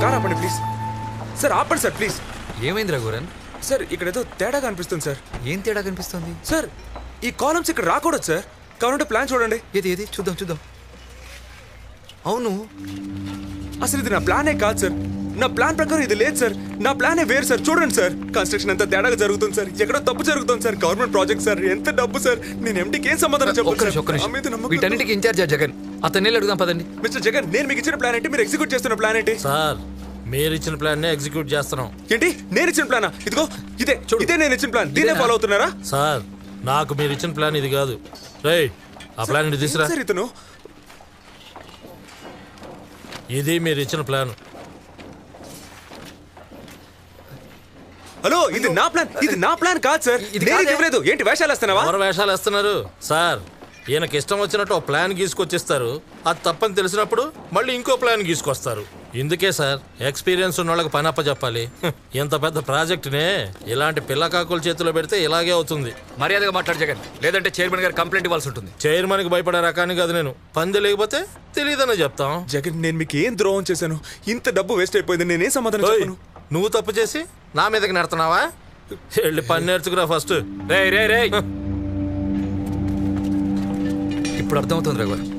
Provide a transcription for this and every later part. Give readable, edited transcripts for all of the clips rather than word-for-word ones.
Car ఆపండి please. Sir ఆపండి sir please. ఏమైంది రఘువరన్? సార్ ఇక్కడ ఏదో తేడాగా అనిపిస్తుంది సార్. ఏం తేడా కనిపిస్తుంది సార్? ఈ కాలమ్స్ ఇక్కడ రాకూడదు సార్. కావాలంటే ప్లాన్ చూడండి. ఏది చూద్దాం చూద్దాం. అవును, అసలు ఇది నా ప్లానే కాదు సార్. నా ప్లాన్ ప్రకారం ఇది లేదు సార్. నా ప్లానే వేరు సార్. చూడండి సార్, కన్స్ట్రక్షన్ ఎంత తేడాగా జరుగుతుంది సార్. ఎక్కడో తప్పు జరుగుతుంది సార్. Government project sir. ఎంత డబ్బు సార్. నేను ఎండికి ఏం సమాధానం చెప్పాలి? వీటన్నిటికీ ఇన్ఛార్జ్ జగన్, అతన్ని అడుగుదాం పదండి. మిస్టర్ జగన్, నేను మీకు ఇచ్చిన ప్లాన్ ఏంటి? మీరు ఎగ్జిక్యూట్ చేస్తున్న ప్లాన్ ఏంటి? సార్ మీరు ఇచ్చిన ప్లాన్ నే ఎగ్జిక్యూట్ చేస్తున్నాం. ఏంటి నేను ఇచ్చిన ప్లానా? ఇదిగో ఇదే నేను ఇచ్చిన ప్లాన్. దీనే ఫాలో అవుతున్నారా? సార్ నాకు మీరు ఇచ్చిన ప్లాన్ ఇది కాదు. రేయ్ ఆ ప్లాన్ ఇది తీసురా. సార్ ఇతను ఇది మీరు ఇచ్చిన ప్లాన్. హలో, ఇది నా ప్లాన్. ఇది నా ప్లాన్ కాదు సార్. నేను ఇవ్వలేదు. ఏంటి వేషాలు వేస్తున్నావా? ఎవరు వేషాలు వేస్తున్నారు సార్? ఈయనకి ఇష్టం వచ్చినట్టు ఒక ప్లాన్ గీసుకొచ్చిస్తారు. అది తప్పని తెలిసినప్పుడు మళ్ళీ ఇంకో ప్లాన్ గీసుకొస్తారు. ఇందుకే సార్ ఎక్స్పీరియన్స్ ఉన్న వాళ్ళకి పని అప్ప చెప్పాలి. ఇంత పెద్ద ప్రాజెక్టునే ఇలాంటి పిల్లకాకుల చేతిలో పెడితే ఇలాగే అవుతుంది. మర్యాదగా మాట్లాడు జగన్, లేదంటే చైర్మన్ గారు కంప్లైంట్ ఇవ్వాల్సి ఉంటుంది. చైర్మన్ కి భయపడే రకాన్ని కాదు నేను. పంది లేకపోతే తెలియదనే చెప్తాం. జగన్, నేను మీకు ఏం ద్రోహం చేశాను? ఇంత డబ్బు వేస్ట్ అయిపోయింది. నేనేం సమాధానం చెప్పను? నువ్వు తప్పు చేసి నా మీదకి నెడుతున్నావా? వెళ్ళి పని నేర్చుకురా ఫస్ట్. రే ఇప్పుడు అర్థమవుతుంది రఘువరన్,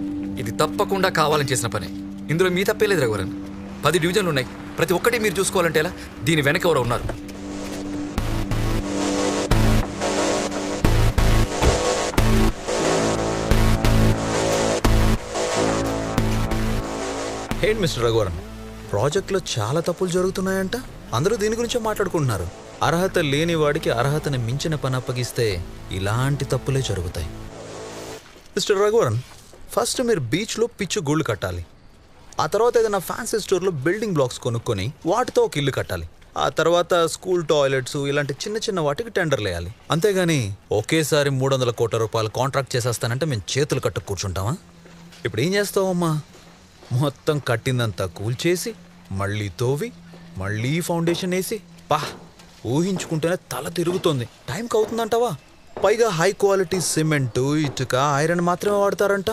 ఇది తప్పకుండా కావాలని చేసిన పని. ఇందులో మీ తప్పే లేదు రఘువరన్. 10 డివిజన్లు ఉన్నాయి. ప్రతి ఒక్కటి మీరు చూసుకోవాలంటే ఎలా? దీని వెనక ఎవరో ఉన్నారు. ఏంటి మిస్టర్ రఘువరన్, ప్రాజెక్టులో చాలా తప్పులు జరుగుతున్నాయంట. అందరూ దీని గురించే మాట్లాడుకుంటున్నారు. అర్హత లేని వాడికి అర్హతని మించిన పని అప్పగిస్తే ఇలాంటి తప్పులే జరుగుతాయి. మిస్టర్ రఘువరన్, ఫస్ట్ మీరు బీచ్లో పిచ్చు గూళ్ళు కట్టాలి. ఆ తర్వాత ఏదైనా ఫ్యాన్సీ స్టోర్లో బిల్డింగ్ బ్లాక్స్ కొనుక్కొని వాటితో ఒక ఇల్లు కట్టాలి. ఆ తర్వాత స్కూల్ టాయిలెట్స్ ఇలాంటి చిన్న చిన్న వాటికి టెండర్లు వేయాలి. అంతేగాని ఒకేసారి 300 కోట్ల రూపాయలు కాంట్రాక్ట్ చేసేస్తానంటే మేము చేతులు కట్టు కూర్చుంటామా? ఇప్పుడు ఏం చేస్తావమ్మా? మొత్తం కట్టిందంతా కూల్చేసి మళ్ళీ తోవి మళ్ళీ ఫౌండేషన్ వేసి ఊహించుకుంటేనే తల తిరుగుతుంది. టైంకి అవుతుందంటావా? పైగా హై క్వాలిటీ సిమెంటు, ఇటుక, ఐరన్ మాత్రమే వాడతారంట.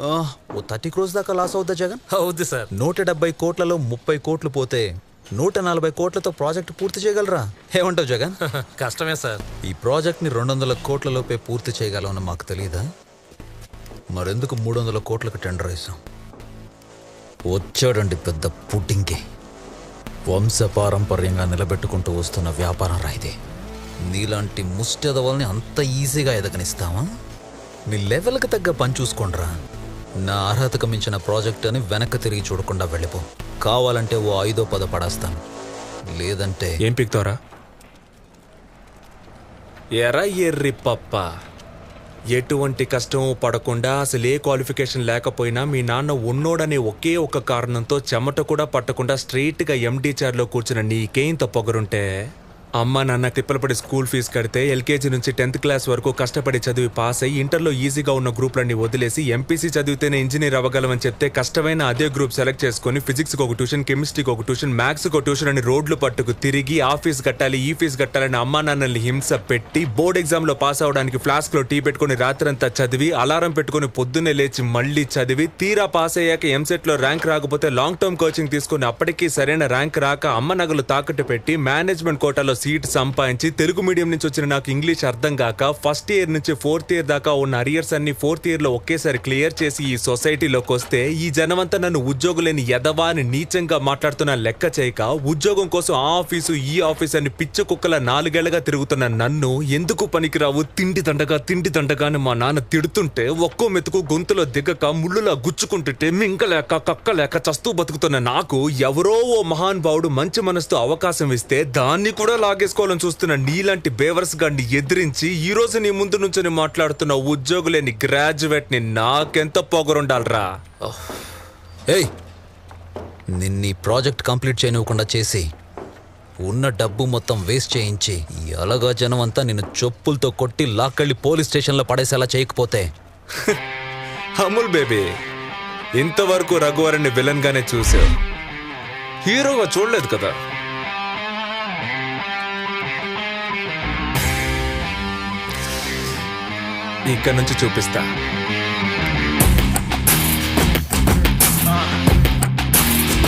ఓ 30 crores దాకా లాస్ అవుద్దా జగన్? అవుద్ది సార్. 170 కోట్లలో 30 కోట్లు పోతే 140 కోట్లతో ప్రాజెక్ట్ పూర్తి చేయగలరా? ఏమంటావు జగన్? కష్టమే సార్. ఈ ప్రాజెక్ట్ని 200 కోట్లలోపే పూర్తి చేయగలమని మాకు తెలీదా? మరెందుకు 300 కోట్లకు టెండర్ వేసాం? వచ్చాడండి పెద్ద పుట్టింకి. వంశపారంపర్యంగా నిలబెట్టుకుంటూ వస్తున్న వ్యాపారం రాయిదే. నీలాంటి ముష్టెదవల్ని అంత ఈజీగా ఎదగనిస్తావా? మీ లెవెల్కి తగ్గ పని చూసుకోండిరా. నా అర్హతకు మించిన ప్రాజెక్ట్ అని వెనక్కి తిరిగి చూడకుండా వెళ్ళిపో. కావాలంటే ఓ 5-10 పడేస్తాను, లేదంటే ఏం పిక్తారా? ఎరా ఎర్రి పప్ప, ఎటువంటి కష్టం పడకుండా అసలు ఏ క్వాలిఫికేషన్ లేకపోయినా మీ నాన్న ఉన్నోడనే ఒకే ఒక కారణంతో చెమట కూడా పట్టకుండా స్ట్రైట్గా ఎండీ చైర్లో కూర్చున్న నీకేంత పొగరుంటే, అమ్మ నాన్న తిప్పలు పడి స్కూల్ ఫీజు కడితే ఎల్కేజీ నుంచి 10th క్లాస్ వరకు కష్టపడి చదివి పాస్ అయ్యి ఇంటర్లో ఈజీగా ఉన్న గ్రూప్లన్నీ వదిలేసి ఎంపీసీ చదివితేనే ఇంజనీర్ అవ్వగలమని చెప్తే కష్టమైన అదే గ్రూప్ సెలెక్ట్ చేసుకుని ఫిజిక్స్కి ఒక ట్యూషన్, కెమిస్ట్రీకి ఒక ట్యూషన్, మ్యాథ్స్కి ఒక ట్యూషన్ అని రోడ్లు పట్టుకు తిరిగి ఆ ఫీజు కట్టాలి ఈ ఫీజు కట్టాలని అమ్మా నాన్నల్ని హింస పెట్టి బోర్డ్ ఎగ్జామ్లో పాస్ అవడానికి ఫ్లాస్క్లో టీ పెట్టుకుని రాత్రంతా చదివి అలారం పెట్టుకుని పొద్దున్నే లేచి మళ్ళీ చదివి తీరా పాస్ అయ్యాక ఎంసెట్లో ర్యాంక్ రాకపోతే లాంగ్ టర్మ్ కోచింగ్ తీసుకుని అప్పటికీ సరైన ర్యాంక్ రాక అమ్మ నగలు తాకట్టు పెట్టి మేనేజ్మెంట్ కోటాలో సీట్ సంపాదించి తెలుగు మీడియం నుంచి వచ్చిన నాకు ఇంగ్లీష్ అర్థం కాక ఫస్ట్ ఇయర్ నుంచి 4th ఇయర్ దాకా ఉన్న అరియర్స్ అన్ని 4th ఇయర్లో ఒకేసారి క్లియర్ చేసి ఈ సొసైటీలోకి వస్తే ఈ జనమంతా నన్ను ఉద్యోగులేని ఎదవా అని నీచంగా మాట్లాడుతున్న లెక్క చేయక ఉద్యోగం కోసం ఆ ఆఫీసు ఈ ఆఫీస్ అని పిచ్చ కుక్కల 4 ఏళ్లుగా తిరుగుతున్న నన్ను ఎందుకు పనికిరావు తిండి దండగా అని మా నాన్న తిడుతుంటే ఒక్కో మెతుకు గొంతులో దిగక ముళ్ళులా గుచ్చుకుంటుంటే మింకలేక కక్కలేక చస్తూ బతుకుతున్న నాకు ఎవరో ఓ మహానుభావుడు మంచి మనసుతో అవకాశం ఇస్తే దాన్ని కూడా లాగేసుకోవాలని చూస్తున్న నీలాంటి బేవర్స్ గాడిని ఎదిరించి ఈ రోజు నీ ముందు నుంచి మాట్లాడుతున్న ఉద్యోగులేని గ్రాడ్యుయేట్ ని నాకెంత పొగరుండాలరా? ఏయ్, నిన్నీ ప్రాజెక్ట్ కంప్లీట్ చేయనివ్వకుండా చేసి ఉన్న డబ్బు మొత్తం వేస్ట్ చేయించి ఈ అలగా జనం అంతా నిన్ను చెప్పులతో కొట్టి లాక్కెళ్ళి పోలీస్ స్టేషన్లో పడేసేలా చేయకపోతే అమూల్ బేబీ, ఇంతవరకు రఘువరన్ని విలన్ గానే చూసావు, హీరోగా చూడలేదు కదా. ఇక్కడ నుంచి చూపిస్తా.